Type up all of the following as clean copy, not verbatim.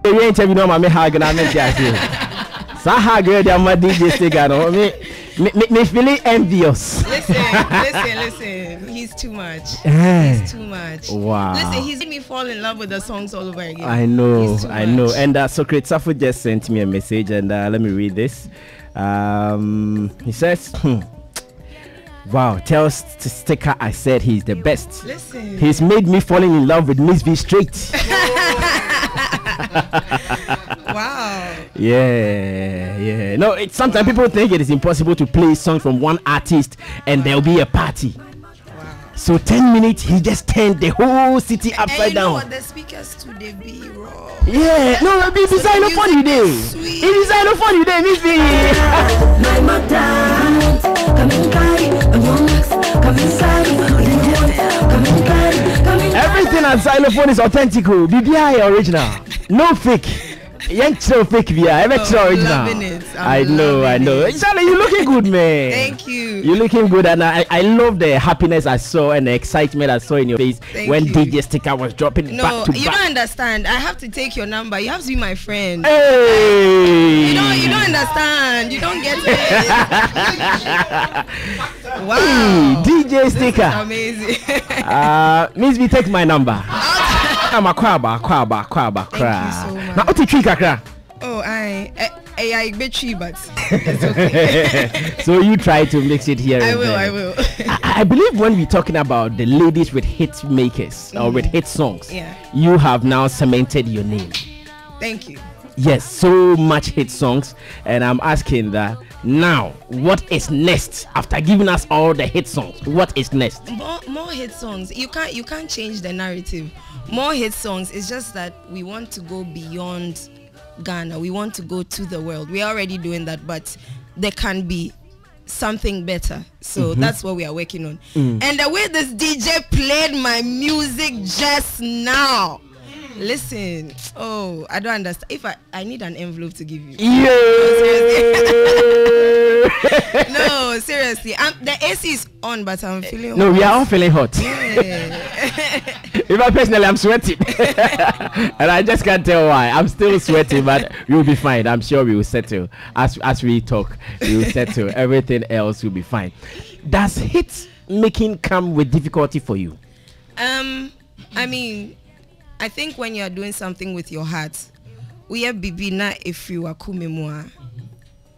You ain't tell me no mama hag and I make you. So hag girl that my DJ sticker no me feeling envious. Listen. He's too much. He's too much. Wow. Listen, he's made me fall in love with the songs all over again. I know. And Socrates Safo just sent me a message, and let me read this. He says, wow, tell Sticker I said he's the best. Listen. He's made me falling in love with Mzvee straight. Wow. Yeah. No, sometimes people think it is impossible to play a song from one artist and there'll be a party. Wow. So 10 minutes, he just turned the whole city upside down. What the speakers today be raw. Yeah, no, it is no funny day. It is no funny day, Mzvee. My mother, come inside. Everything on xylophone is authentic. BBI original. No fake. Yank so fake via. Original. I know. Charlie, you're looking good, man. Thank you. You're looking good, and I love the happiness I saw and the excitement I saw in your face when DJ Sticker was dropping back to back. You don't understand. I have to take your number. You have to be my friend. Hey. You don't understand. You don't get it. Wow. Hey, DJ Sticker. Amazing. Mzvee, take my number. I'm a crabba. Thank you so much. Now, what you crack? Oh, I bet you, but it's okay. So you try to mix it here. I will. I believe when we're talking about the ladies with hit makers or with hit songs, you have now cemented your name. Thank you. Yes, so much hit songs, and I'm asking that now, what is next after giving us all the hit songs? What is next? More hit songs. You can't change the narrative. More hit songs. It's just that we want to go beyond Ghana. We want to go to the world. We're already doing that, but there can be something better. So that's what we are working on. And the way this DJ played my music just now. Listen, I don't understand. If I need an envelope to give you. Yeah. No, seriously. The AC is on, but I'm feeling hot. No, we are all feeling hot. Yeah. If I personally, I'm sweating. And I just can't tell why. I'm still sweating, but we'll be fine. I'm sure we will settle. As we talk, we will settle. Everything else will be fine. Does hit making come with difficulty for you? I mean, I think when you are doing something with your heart, we are bibina if you are kumemwa,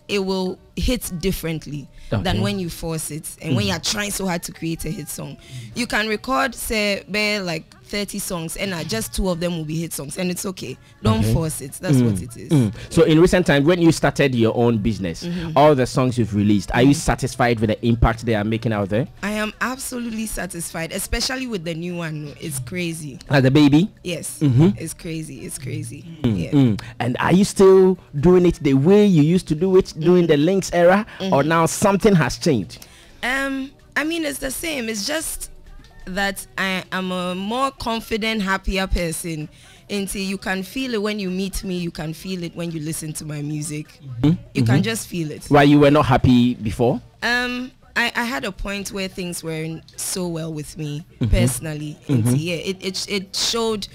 it will hit differently than when you force it and when you are trying so hard to create a hit song. You can record, say, like 30 songs and just 2 of them will be hit songs, and it's okay. Don't force it. That's what it is. So in recent times, when you started your own business, all the songs you've released, are you satisfied with the impact they are making out there? I am absolutely satisfied, especially with the new one. It's crazy. The baby? Yes. It's crazy. It's crazy. Yeah. And are you still doing it the way you used to do it during the Links era, or now something has changed? I mean, it's the same. It's just that I am a more confident, happier person. Until you can feel it when you meet me, you can feel it when you listen to my music. You can just feel it. Why you were not happy before? I had a point where things weren't so well with me personally. It showed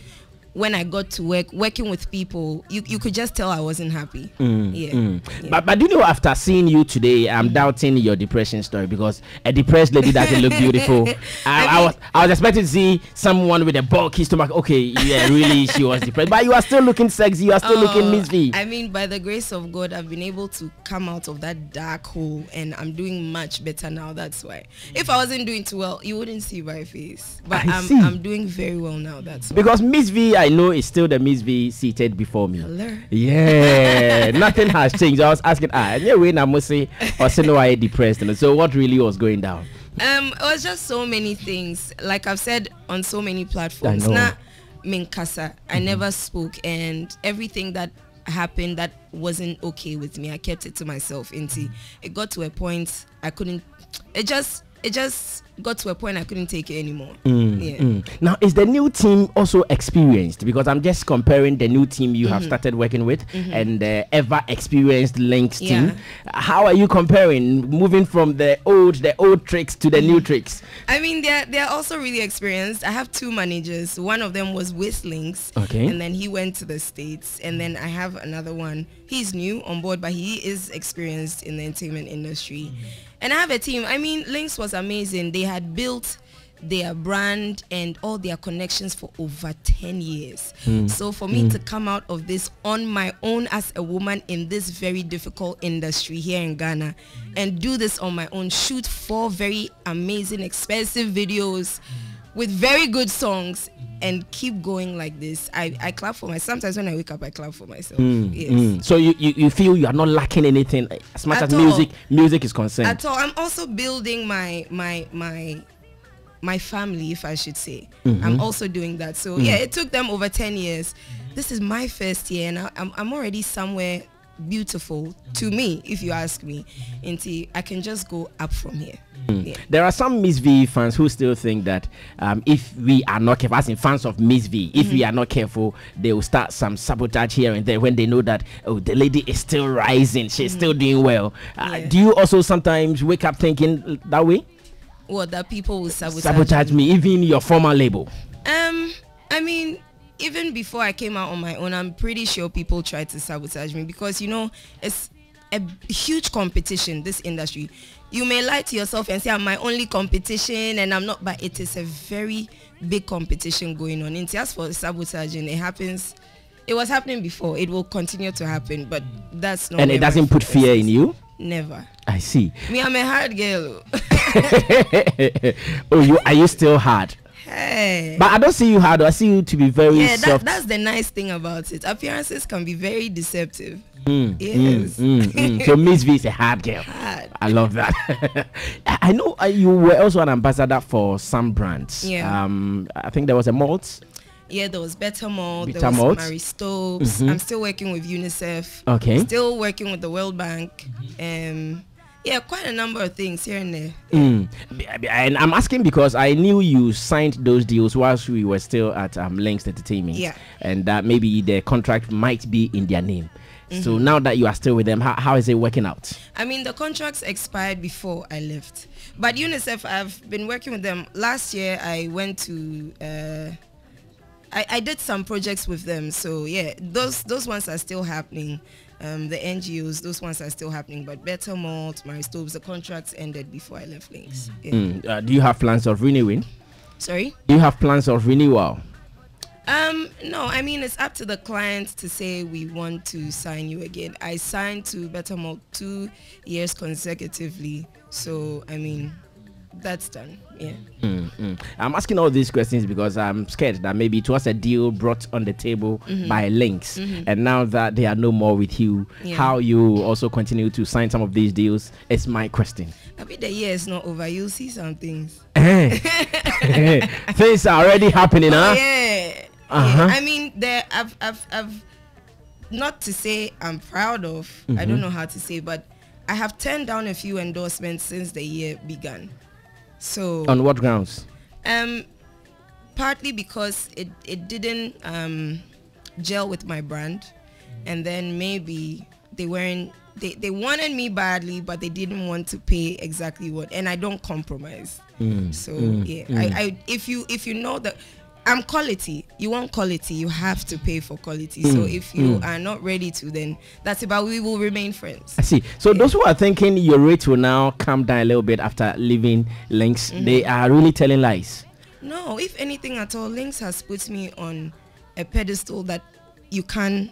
when I got to working with people. You could just tell I wasn't happy. But you know, after seeing you today, I'm doubting your depression story, because a depressed lady doesn't look beautiful. I was expecting to see someone with a bulky stomach. Okay, yeah, really, she was depressed, but you are still looking sexy. You are still looking Mzvee. I mean, by the grace of God, I've been able to come out of that dark hole, and I'm doing much better now. That's why. If I wasn't doing too well, you wouldn't see my face. But I'm doing very well now. That's why. Because Mzvee, I know, is still the Mzvee seated before me. Hello. Yeah, nothing has changed. I was asking, anyway, I must say, or say no, I depressed. So what really was going down? It was just so many things. Like I've said on so many platforms. Not minkasa. I never spoke, and everything that happened that wasn't okay with me, I kept it to myself. Until it got to a point I couldn't. It it just got to a point I couldn't take it anymore. Yeah. Now, is the new team also experienced? Because I'm just comparing the new team you have started working with and the ever experienced Links team. How are you comparing, moving from the old tricks to the new tricks? I mean, they're also really experienced. I have 2 managers. One of them was with Links, and then he went to the States. And then I have another one. He's new on board, but he is experienced in the entertainment industry. And I have a team. I mean, Links was amazing. They had built their brand and all their connections for over 10 years. So for me to come out of this on my own as a woman in this very difficult industry here in Ghana and do this on my own, shoot 4 very amazing, expensive videos with very good songs and keep going like this, I clap for myself. Sometimes when I wake up, I clap for myself. Yes. So you feel you are not lacking anything as much as music is concerned? At all. I'm also building my family, if I should say. I'm also doing that. So yeah, it took them over 10 years. This is my first year, and I'm already somewhere beautiful to me, if you ask me. Until I can just go up from here. There are some Mzvee fans who still think that if we are not careful, as in fans of Mzvee, if we are not careful, they will start some sabotage here and there when they know that, oh, the lady is still rising, she's still doing well. Do you also sometimes wake up thinking that way? What, that people will sabotage me, even your former label? I mean, even before I came out on my own, I'm pretty sure people tried to sabotage me because, you know, it's a huge competition, this industry. You may lie to yourself and say I'm my only competition and I'm not, but it is a very big competition going on. And as for sabotaging, it happens. It was happening before. It will continue to happen, but that's not. And it doesn't put fear in you? Never. I see. Me, I'm a hard girl. Oh, are you still hard? Hey. But I don't see you hard. I see you to be very soft. That's the nice thing about it. Appearances can be very deceptive. Yes. So Mzvee is a hard girl. Hard. I love that. I know you were also an ambassador for some brands. Yeah. I think there was a malt. Yeah, there was Better Malt, there was Mary Stopes. I'm still working with UNICEF. Okay. Still working with the World Bank. Yeah, quite a number of things here and there. And I'm asking because I knew you signed those deals whilst we were still at Links Entertainment. Yeah. And that maybe the contract might be in their name. So now that you are still with them, how is it working out? I mean, the contracts expired before I left. But UNICEF, I've been working with them. Last year, I went to... I did some projects with them. So, yeah, those ones are still happening. The NGOs, those ones are still happening. But Better Malt, Mary Stopes, the contracts ended before I left Links. Yeah. Do you have plans of renewing? Sorry? Do you have plans of renewal? No, I mean, it's up to the client to say we want to sign you again. I signed to Better Malt 2 years consecutively. So, I mean, that's done. Yeah. I'm asking all these questions because I'm scared that maybe it was a deal brought on the table by Links, and now that they are no more with you, how you also continue to sign some of these deals is my question. I mean, the year is not over. You'll see some things. Things are already happening, huh? Yeah. I mean, I've not to say I'm proud of. I don't know how to say, but I have turned down a few endorsements since the year began. So on what grounds? Partly because it didn't gel with my brand, and then maybe they wanted me badly, but they didn't want to pay exactly what, and I don't compromise. If you know that I'm quality, you want quality, you have to pay for quality. So if you are not ready to, then that's about, we will remain friends. I see. So those who are thinking your rate will now come down a little bit after leaving Links, they are really telling lies. No, if anything at all, Links has put me on a pedestal that you can't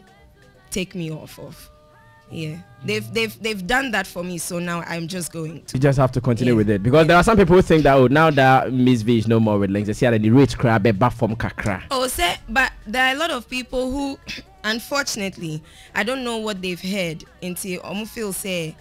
take me off of. Yeah, they've done that for me, so now I'm just going to. You just have to continue with it, because there are some people who think that, oh, now that Mzvee is no more with Links, they see that the rich crab back from kakra. Oh, say, but there are a lot of people who, unfortunately, I don't know what they've heard until Omufil say,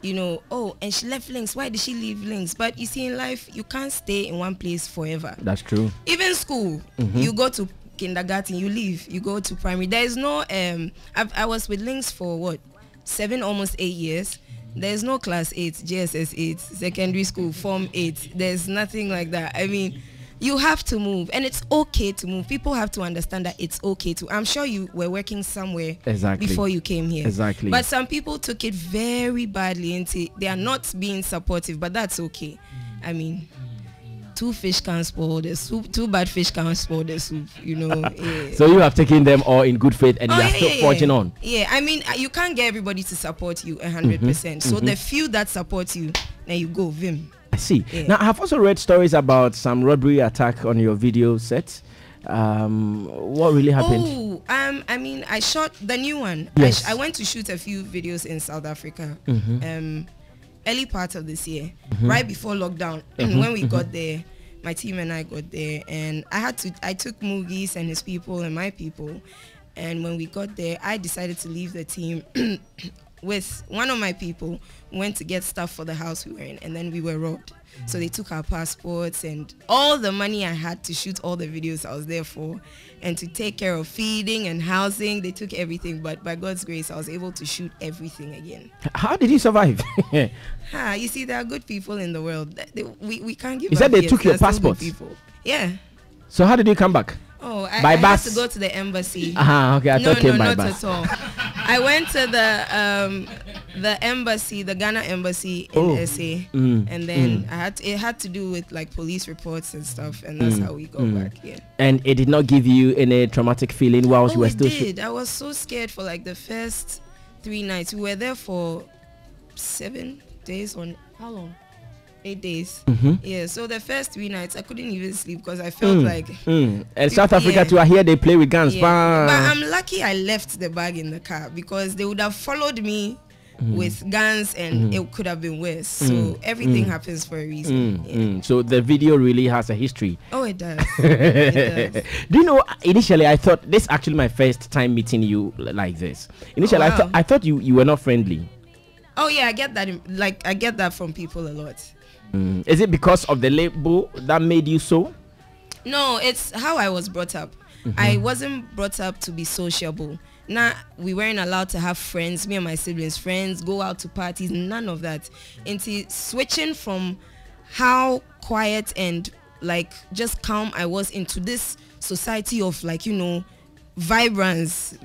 you know, oh, and she left Links. Why did she leave Links? But you see, in life, you can't stay in one place forever. That's true. Even school, you go to kindergarten, you leave, you go to primary. There is no I was with Links for what, 7 almost 8 years, There's no class 8, GSS 8, secondary school, form 8. There's nothing like that. I mean, you have to move, and it's okay to move. People have to understand that it's okay to. I'm sure you were working somewhere before you came here. Exactly. But some people took it very badly and they are not being supportive, but that's okay. I mean, two fish can spoil the soup, two bad fish can spoil the soup, you know. Yeah. So you have taken them all in good faith, and you are still forging on. Yeah, I mean, you can't get everybody to support you 100%. So the few that support you, then you go vim. I see. Yeah. Now, I have also read stories about some robbery attack on your video set. What really happened? Oh, I mean, I shot the new one. Yes. I went to shoot a few videos in South Africa. Early part of this year, right before lockdown. When we got there, my team and I got there, and I took Mugi's and his people and my people. And when we got there, I decided to leave the team with one of my people. Went to get stuff for the house we were in, and then we were robbed. So they took our passports and all the money I had to shoot all the videos I was there for, and to take care of feeding and housing. They took everything, but by God's grace, I was able to shoot everything again. How did you survive? You see, there are good people in the world. We can't give. You said they took your passports? Yeah. So how did you come back? Oh, I by bus? had to go to the embassy. Okay, I thought came by bus. Not at all. I went to the embassy, the Ghana embassy in SA, and then it had to do with like police reports and stuff, and that's how we got back. Yeah. And it did not give you any traumatic feeling while you were still shooting? I was so scared for like the first 3 nights. We were there for 7 days. On how long? 8 days. Yeah, so the first 3 nights I couldn't even sleep because I felt like and South Africa too, I hear they play with guns. Yeah. But I'm lucky I left the bag in the car, because they would have followed me with guns and it could have been worse. So everything happens for a reason. So the video really has a history. Oh, it does. It does. Do you know, initially I thought this actually my first time meeting you like this. Initially I thought you were not friendly. Oh yeah, I get that. I get that from people a lot. Is it because of the label that made you so? No, it's how I was brought up. I wasn't brought up to be sociable. Nah, we weren't allowed to have friends, me and my siblings, friends, go out to parties, none of that. Into switching from how quiet and like just calm I was into this society of like, you know, vibrancy,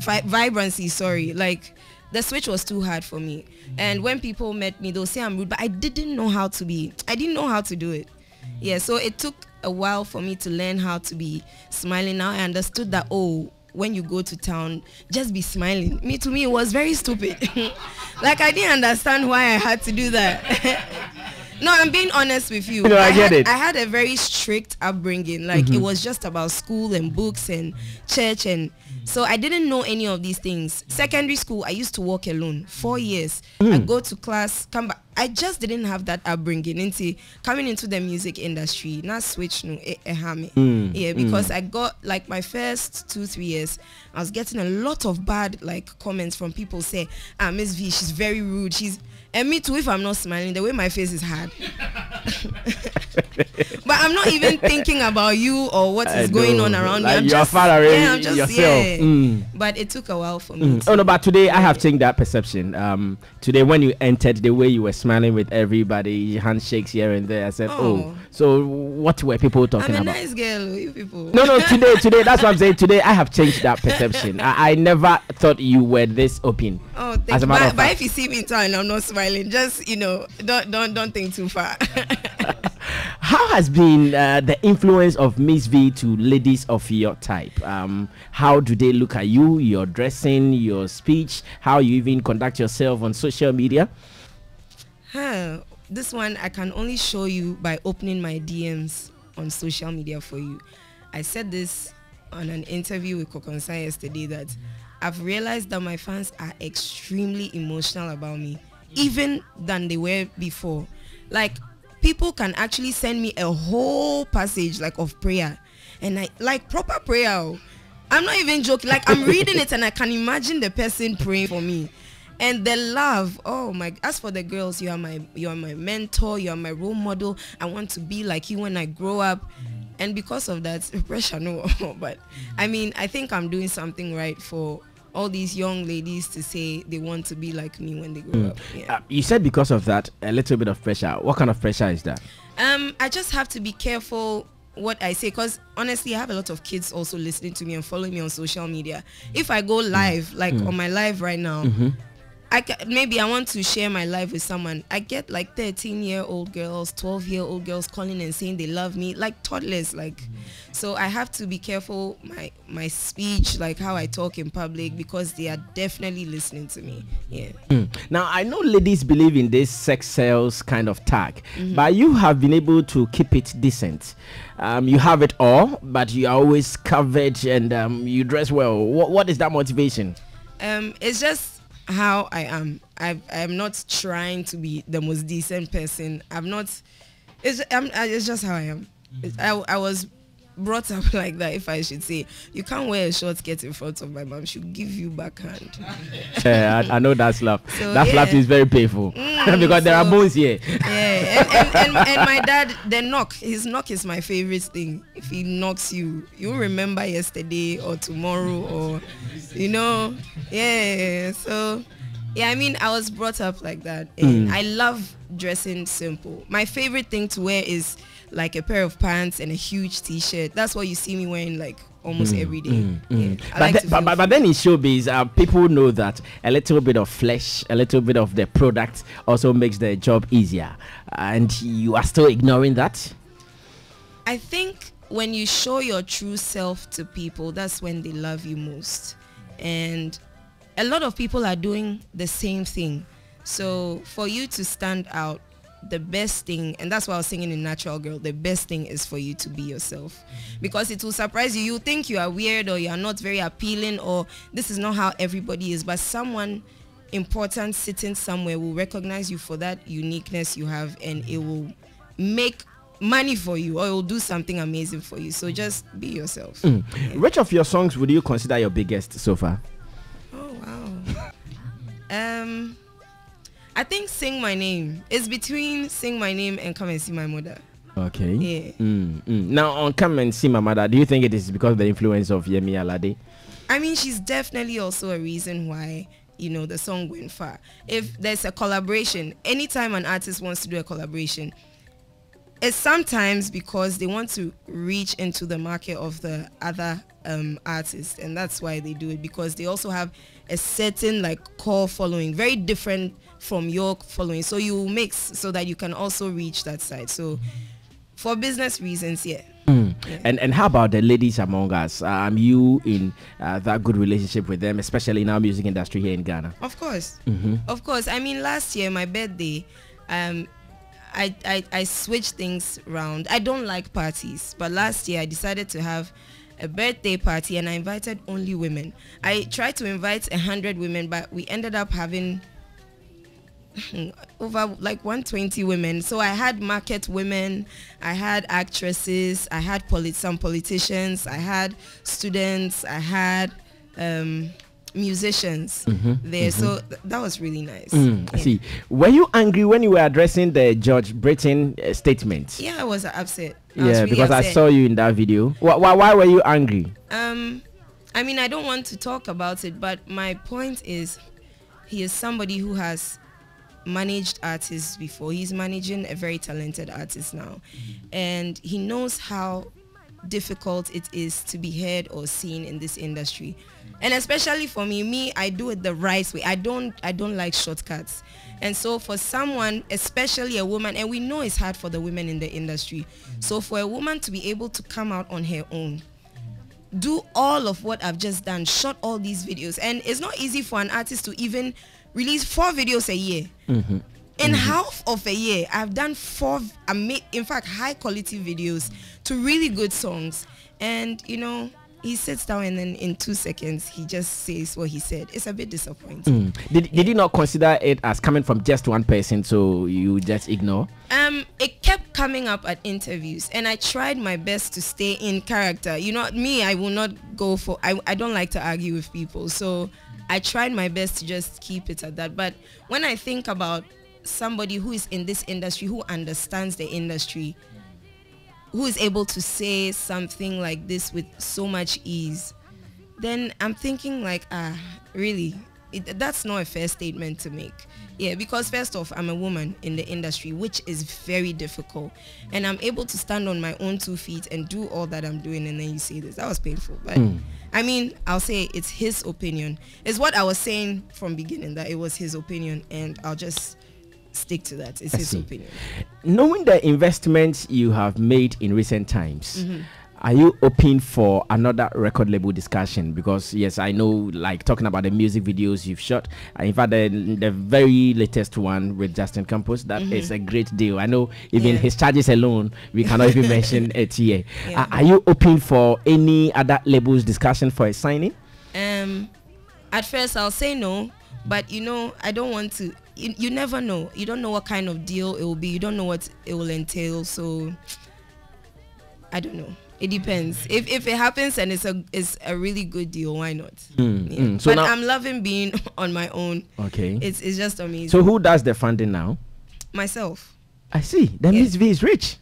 sorry. Like, the switch was too hard for me. And when people met me, they'll say I'm rude, but I didn't know how to do it. Yeah, so it took a while for me to learn how to be smiling. Now I understood that, when you go to town, just be smiling. To me, it was very stupid. Like, I didn't understand why I had to do that. No, I'm being honest with you. I get it. I had a very strict upbringing. Like, it was just about school and books and church, and so I didn't know any of these things. Secondary school, I used to walk alone 4 years. I go to class, come back. I just didn't have that upbringing. Coming into the music industry, not switch because I got like my first 2-3 years, I was getting a lot of bad like comments from people say, Mzvee, she's very rude. And me too, if I'm not smiling, the way my face is hard. But I'm not even thinking about you or what is going on around me. You're far away yourself. But it took a while for me. Oh no, but today I have changed that perception. Today when you entered, the way you were smiling with everybody, handshakes here and there, I said, so what were people talking about? I'm a nice girl, you people. No, today, that's what I'm saying. Today I have changed that perception. I never thought you were this open. Oh, thank you. But if you see me in town and I'm not smiling, just, don't think too far. How has been the influence of Mzvee to ladies of your type? How do they look at you, your dressing, your speech, how you even conduct yourself on social media? This one I can only show you by opening my DMs on social media for you. I said this on an interview with Kokonsa yesterday, that I've realized that my fans are extremely emotional about me, even than they were before. Like, people can actually send me a whole passage like of prayer, and I like proper prayer. I'm not even joking. Like, I'm reading it and I can imagine the person praying for me. And the love, oh my, as for the girls, you are my mentor, you are my role model. I want to be like you when I grow up. And because of that, pressure, no. But I mean, I think I'm doing something right for all these young ladies to say they want to be like me when they grow up. Yeah. You said because of that, a little bit of pressure. What kind of pressure is that? I just have to be careful what I say, because honestly I have a lot of kids also listening to me and following me on social media. If I go live, like on my live right now, maybe I want to share my life with someone, I get like 13-year-old girls, 12-year-old girls calling and saying they love me, like toddlers, like so I have to be careful my speech, like how I talk in public, because they are definitely listening to me. Now I know ladies believe in this sex sales kind of tag, but you have been able to keep it decent. You have it all, but you are always covered, and you dress well. What is that motivation? It's just how I am. I'm not trying to be the most decent person. It's just how I am. I was brought up like that, if I should say. You can't wear a short skirt in front of my mom. She'll give you backhand. I know that slap. So, that slap is very painful because there are bones here. And my dad, his knock is my favorite thing. If he knocks you, you'll remember yesterday or tomorrow, or so I mean, I was brought up like that, and I love dressing simple. My favorite thing to wear is like a pair of pants and a huge t-shirt. That's what you see me wearing like almost every day. But then in showbiz, people know that a little bit of flesh, a little bit of the product also makes the job easier, and you are still ignoring that. I think when you show your true self to people, that's when they love you most. And a lot of people are doing the same thing. So for you to stand out, the best thing, and that's why I was singing in Natural Girl, the best thing is for you to be yourself, because it will surprise you. You think you are weird, or you are not very appealing, or this is not how everybody is, but someone important sitting somewhere will recognize you for that uniqueness you have, and it will make money for you, or it will do something amazing for you. So just be yourself. Which of your songs would you consider your biggest so far? Oh wow. I think Sing My Name. It's between Sing My Name and Come and See My Mother. Okay. Yeah. Now on Come and See My Mother, do you think it is because of the influence of Yemi Alade? I mean, she's definitely also a reason why, the song went far. If there's a collaboration, anytime an artist wants to do a collaboration, it's sometimes because they want to reach into the market of the other artists, and that's why they do it, because they also have a certain like core following, very different from your following, so you mix so that you can also reach that side. So for business reasons, And how about the ladies among us? You in that good relationship with them, especially in our music industry here in Ghana? Of course. Of course. I mean, last year, my birthday, I switched things around. I don't like parties, but last year I decided to have a birthday party, and I invited only women. I tried to invite 100 women, but we ended up having over like 120 women. So I had market women, I had actresses, I had some politicians, I had students, I had musicians there. So that was really nice. I see. Were you angry when you were addressing the George Britain statement? Yeah, I was upset. Because I saw you in that video. Why were you angry? I mean, I don't want to talk about it, but my point is, he is somebody who has managed artists before. He's managing a very talented artist now, and he knows how difficult it is to be heard or seen in this industry. And especially for me, I do it the right way. I don't like shortcuts. And so for someone, especially a woman, and we know it's hard for the women in the industry, so for a woman to be able to come out on her own, do all of what I've just done, shot all these videos, and it's not easy for an artist to even release 4 videos a year. In half of a year, I've done 4, in fact, high quality videos to really good songs. And, he sits down and then in 2 seconds, he just says what he said. It's a bit disappointing. Did you not consider it as coming from just one person, so you just ignore? It kept coming up at interviews, and I tried my best to stay in character. Me, I will not go for, I don't like to argue with people. So I tried my best to just keep it at that. But when I think about somebody who is in this industry, who understands the industry, who is able to say something like this with so much ease, then I'm thinking like, really, that's not a fair statement to make. Yeah, because first off, I'm a woman in the industry, which is very difficult. And I'm able to stand on my own 2 feet and do all that I'm doing. And then you say this. That was painful. But I mean, I'll say it's his opinion. It's what I was saying from beginning, that it was his opinion. And I'll just stick to that. It's his opinion. Knowing the investments you have made in recent times, are you open for another record label discussion? Because yes, I know, like talking about the music videos you've shot. In fact, the very latest one with Justin Campos, that is a great deal. I know even his charges alone, we cannot even mention it here. Yeah. Are you open for any other labels discussion for a signing? At first, I'll say no, but you know, I don't want to. You never know. You don't know what kind of deal it will be. You don't know what it will entail. So I don't know. It depends. If it happens and it's a really good deal, why not? So but I'm loving being on my own. Okay. It's just amazing. So who does the funding now? Myself. I see. Then Mzvee is rich.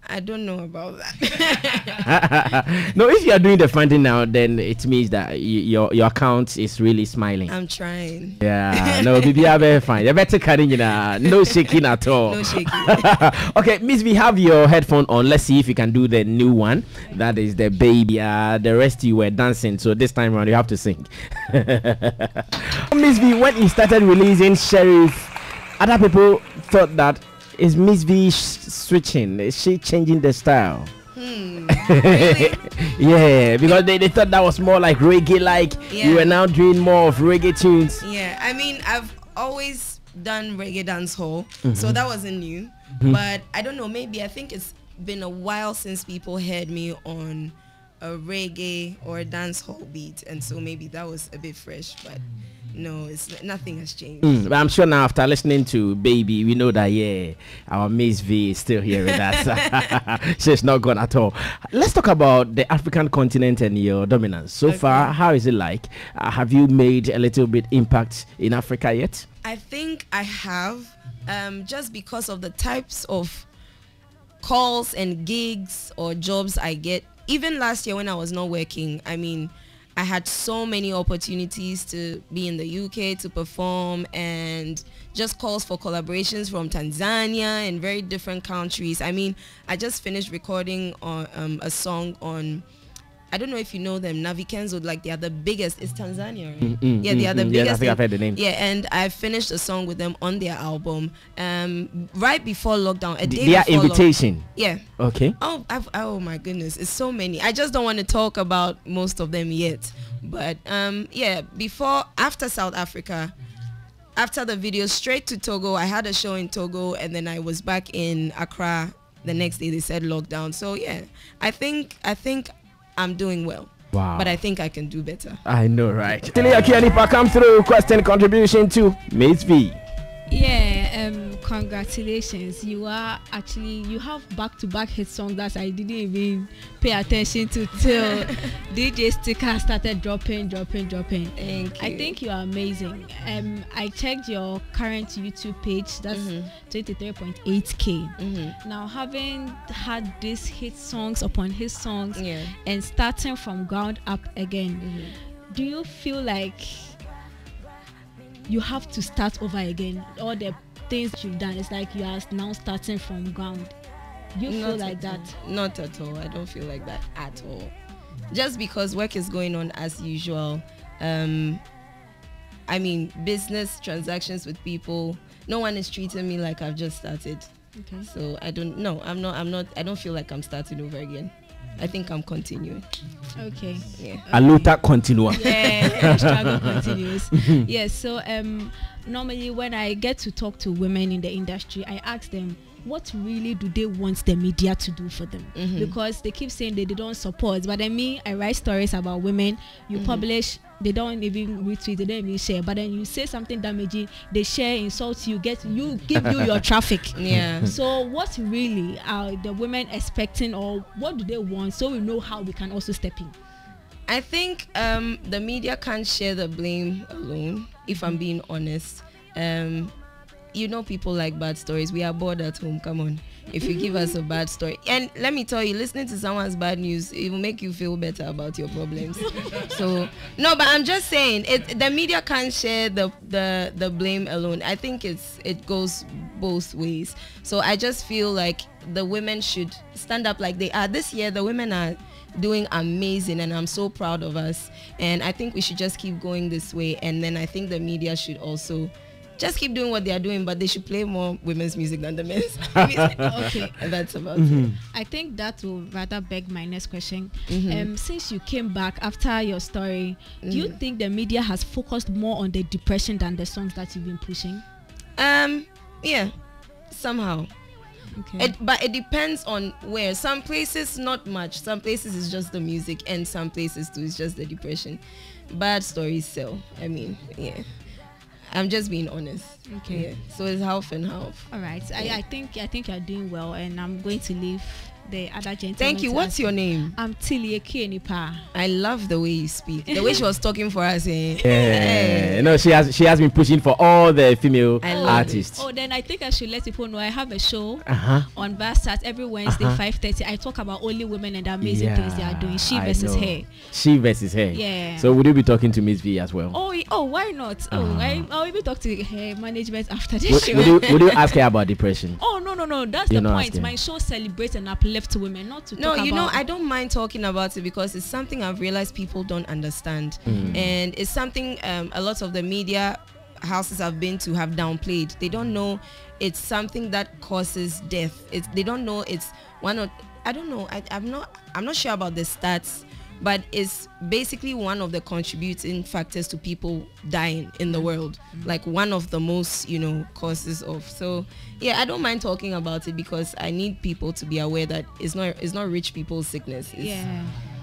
I don't know about that. No, if you are doing the funding now, then it means that your account is really smiling. I'm trying. Yeah, no, baby, I'm very fine. You better cutting in no shaking at all. No shaking. Okay, Mzvee, have your headphone on. Let's see if you can do the new one. That is the baby. The rest you were dancing, so this time around you have to sing. Mzvee, when you started releasing Sheriff, other people thought that, is Mzvee switching? Is she changing the style? Really? Yeah, because they thought that was more like reggae, like you were now doing more of reggae tunes. Yeah, I mean, I've always done reggae dancehall, so that wasn't new. But I don't know, maybe I think it's been a while since people heard me on a reggae or a dancehall beat, and so maybe that was a bit fresh, but no, nothing has changed. But I'm sure now after listening to Baby, we know that our Mzvee is still here with us. She's not gone at all. Let's talk about the African continent and your dominance. So far, how is it like? Have you made a little bit impact in Africa yet? I think I have, just because of the types of calls and gigs or jobs I get. Even last year when I was not working, I mean, I had so many opportunities to be in the UK to perform, and just calls for collaborations from Tanzania and very different countries. I mean, I just finished recording on a song on, I don't know if you know them, Navi Kenzo, like they are the biggest. It's Tanzania, right? Yeah, they are the biggest. Yeah, I think I've heard the name. Yeah, and I finished a song with them on their album right before lockdown, a day their before invitation. Yeah. Okay. Oh my goodness, it's so many. I just don't want to talk about most of them yet. But yeah, after South Africa, after the video, straight to Togo. I had a show in Togo, and then I was back in Accra the next day. They said lockdown. So yeah, I think I'm doing well. Wow. But I think I can do better. I know, right? Tilia Kianipa, come through. Question contribution to Mzvee. Yeah, congratulations. You have back-to-back hit songs that I didn't even pay attention to till DJ Sticker started dropping. Thank you. I think you are amazing. I checked your current YouTube page. That's 23.8K. Now, having had these hit songs upon hit songs and starting from ground up again, do you feel like you have to start over again? All the things you've done, it's like you are now starting from ground. You feel like that? Not at all. I don't feel like that at all. Just because work is going on as usual. I mean, business transactions with people. No one is treating me like I've just started. Okay. So I don't feel like I'm starting over again. I think I'm continuing. Okay. Yeah. Aluta continua. Yeah, struggle continues. Yes. So normally when I get to talk to women in the industry, I ask them, what really do they want the media to do for them? Because they keep saying they don't support. But I write stories about women. You publish, they don't even retweet, they don't even share. But then you say something damaging, they share, insult you, give you your traffic. Yeah. So what really are the women expecting, or what do they want, so we know how we can also step in? I think the media can't share the blame alone, if I'm being honest. You know, people like bad stories. We are bored at home. Come on. if you give us a bad story. And let me tell you, listening to someone's bad news, it will make you feel better about your problems. So no, but I'm just saying, the media can't share the blame alone. I think it goes both ways. So I just feel like the women should stand up like they are. This year the women are doing amazing, and I'm so proud of us, and I think we should just keep going this way. And then I think the media should also just keep doing what they are doing, but they should play more women's music than the men's music. Okay, and that's about it. I think that will rather beg my next question. Since you came back after your story, do you think the media has focused more on the depression than the songs that you've been pushing? Yeah, somehow. Okay. But it depends on where. Some places not much. Some places it's just the music, and some places too it's just the depression. Bad stories sell. I mean, yeah. I'm just being honest. Okay. Yeah. So it's half and half. All right. Yeah. I think you're doing well, and I'm going to leave the other gentleman. Thank you. What's your name? I'm Tilie Kienipa. I love the way you speak. The way she was talking for us. Yeah. No, she has been pushing for all the female artists. Oh, then I think I should let people know I have a show on Bassat every Wednesday 5:30. I talk about only women and the amazing things they are doing. She versus her. She versus her. Yeah. So would you be talking to Mzvee as well? Oh, why not? I'll even talk to her management after this show. Would you ask her about depression? Oh, no. That's the point. My show celebrates and uplifts to women, not to talk about. I don't mind talking about it because it's something I've realized people don't understand, and it's something a lot of the media houses I've been to have downplayed. They don't know it's something that causes death. They don't know it's one of, I don't know, I'm not sure about the stats, but it's basically one of the contributing factors to people dying in the world, like one of the most causes of. So yeah, I don't mind talking about it because I need people to be aware that it's not rich people's sickness.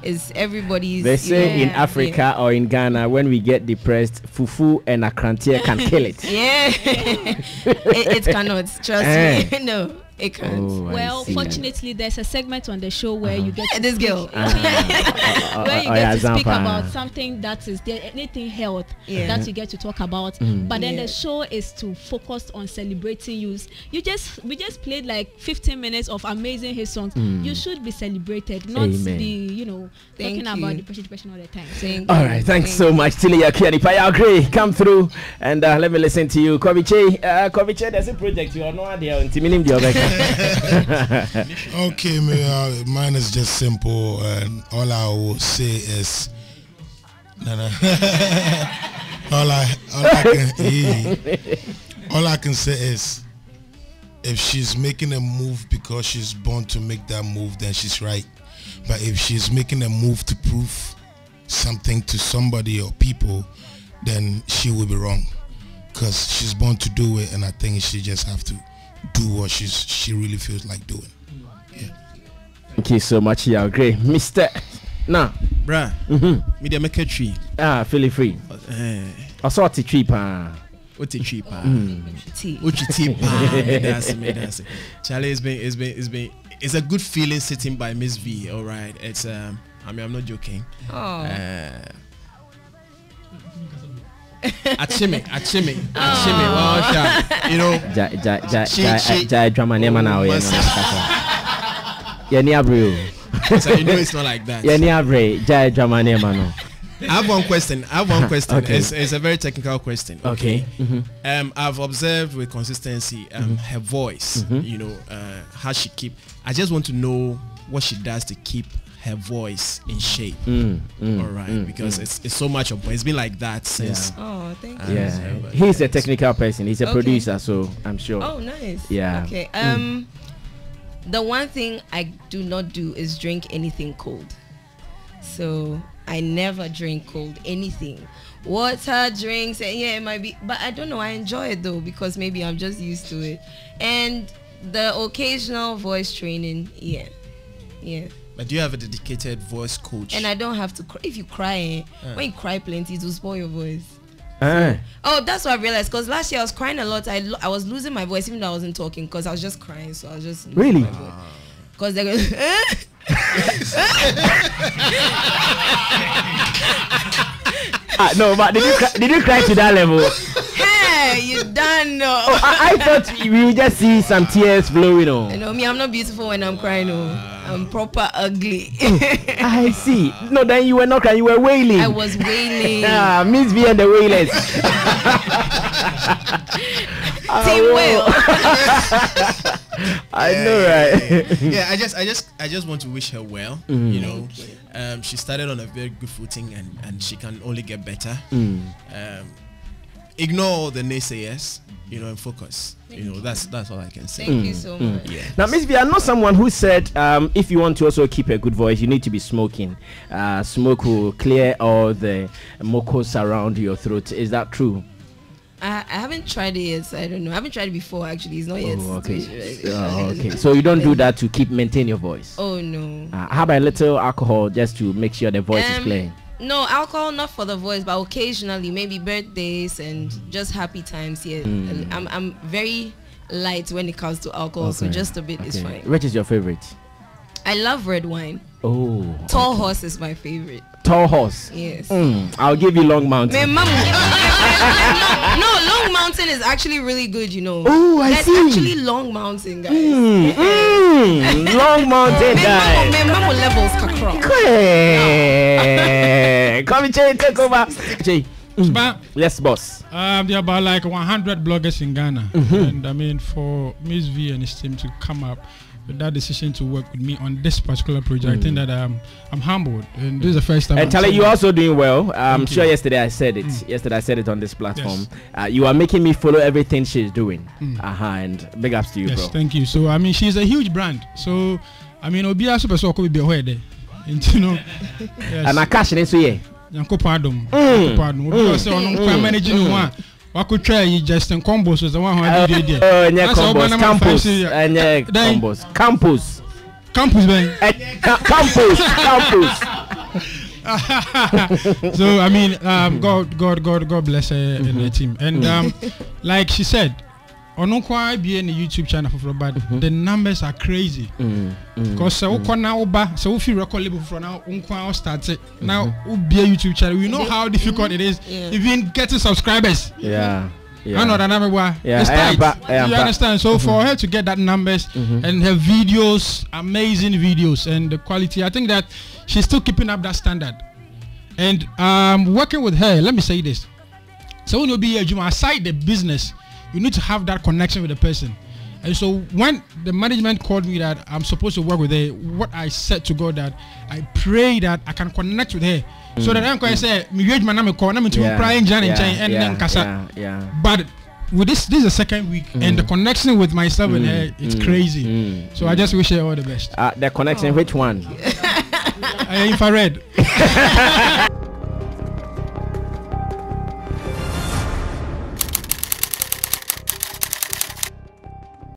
It's everybody's. They say in Africa or in Ghana, when we get depressed, fufu and akrantia can kill it. It cannot, trust me. No, it can't. Well, fortunately, there's a segment on the show where you get to this girl where you get to speak about something that is there, anything health that you get to talk about. But then the show is to focus on celebrating you. We just played like 15 minutes of amazing hit songs. You should be celebrated, not be talking about depression all the time. All right, thanks so much, Tilie Kienipa. I agree. Come through and let me listen to you, Koviche. There's a project you are no idea until minimum the Okay, mine is just simple, and all I will say is, all I can say is, if she's making a move because she's born to make that move, then she's right. But if she's making a move to prove something to somebody or people, then she will be wrong, because she's born to do it, and I think she just have to do what she really feels like doing. Thank you so much. Yeah, great, Mr. Bruh, media make a tree. Feel free. I saw the tree What's a tree Charlie, it's a good feeling sitting by Mzvee. All right, it's I'm not joking. Achime. Well, you know. Drama name now. So you know it's not like that. Drama name now. I have one question. Okay. It's a very technical question. Okay. I've observed with consistency her voice. How she keep. I just want to know what she does to keep her voice in shape. All right, because it's so much of. It's been like that since. Oh, thank you. He's a technical person. He's a producer, so I'm sure. Oh, nice. Yeah. Okay. The one thing I do not do is drink anything cold. So I never drink cold anything. Water, drinks, it might be, but I don't know. I enjoy it though because maybe I'm just used to it. And the occasional voice training, yeah. But do you have a dedicated voice coach? And I don't have to. If you cry, when you cry plenty, it will spoil your voice. Oh, that's what I realized. Because last year I was crying a lot. I was losing my voice even though I wasn't talking because I was just crying. So I was just really. Because they go. No, but did you cry to that level? Hey, You done. No. Oh, I thought we would just see some tears flowing on. You know me, I'm not beautiful when I'm crying. No, I'm proper ugly. I see. No, then you were not crying. You were wailing. I was wailing. Mzvee and the wailers. Team Will. I know, right? Yeah, I just want to wish her well. You know, she started on a very good footing, and she can only get better. Ignore all the naysayers, you know, and focus. You know, that's all I can say. Thank you so much. Yeah. Now, Mzvee, I'm not someone who said if you want to also keep a good voice, you need to be smoking. Smoke will clear all the mucus around your throat. Is that true? I haven't tried it yet, so I don't know. I haven't tried it before, actually. It's not yet. Okay. So you don't do that to maintain your voice? Oh, no. How about a little alcohol just to make sure the voice is playing? No, alcohol not for the voice, but occasionally, maybe birthdays and just happy times. Yeah, I'm very light when it comes to alcohol, so just a bit is fine. Which is your favorite? I love red wine. Oh, Tall Horse is my favorite. Tall Horse. Yes. I'll give you Long Mountain. No, Long Mountain is actually really good, you know. Oh, I see. That's actually Long Mountain, guys. Long Mountain, guys. Me mama levels kakra. Come Jay, take over. Jay. Yes, boss. There are about like 100 bloggers in Ghana, and I mean for Mzvee and his team to come up with that decision to work with me on this particular project, I think that I'm humbled, and this is the first time. And Tally, you're also doing well. I'm sure yesterday I said it. Yesterday I said it on this platform. Yes. You are making me follow everything she's doing. And big ups to you, bro. Thank you. So I mean, she's a huge brand. So I mean, Obia super so could be aware there, and you know. And I cash in so yeah. Yanko pardon. Because on managing one. I could try you Justin Combos was the one who I did it. Oh, yeah, Combos. Campus. And yeah, Combos. Campus. Campus, man. Campus. So I mean, God bless her and the team. And like she said, on quite be in the YouTube channel for but the numbers are crazy. Because so if you record label for now, start it now. Be a YouTube channel. We know how difficult it is even getting subscribers. Yeah. I know that number. It's tight. You understand? So for her to get that numbers and her videos, amazing videos, and the quality, I think that she's still keeping up that standard. And working with her, let me say this. So when you be a Juma, aside the business, you need to have that connection with the person. And so when the management called me that I'm supposed to work with her, what I said to God that I pray that I can connect with her. So that I'm going to say, but with this is the second week and the connection with myself and her, it's crazy. So I just wish her all the best. The connection, which one? Infrared.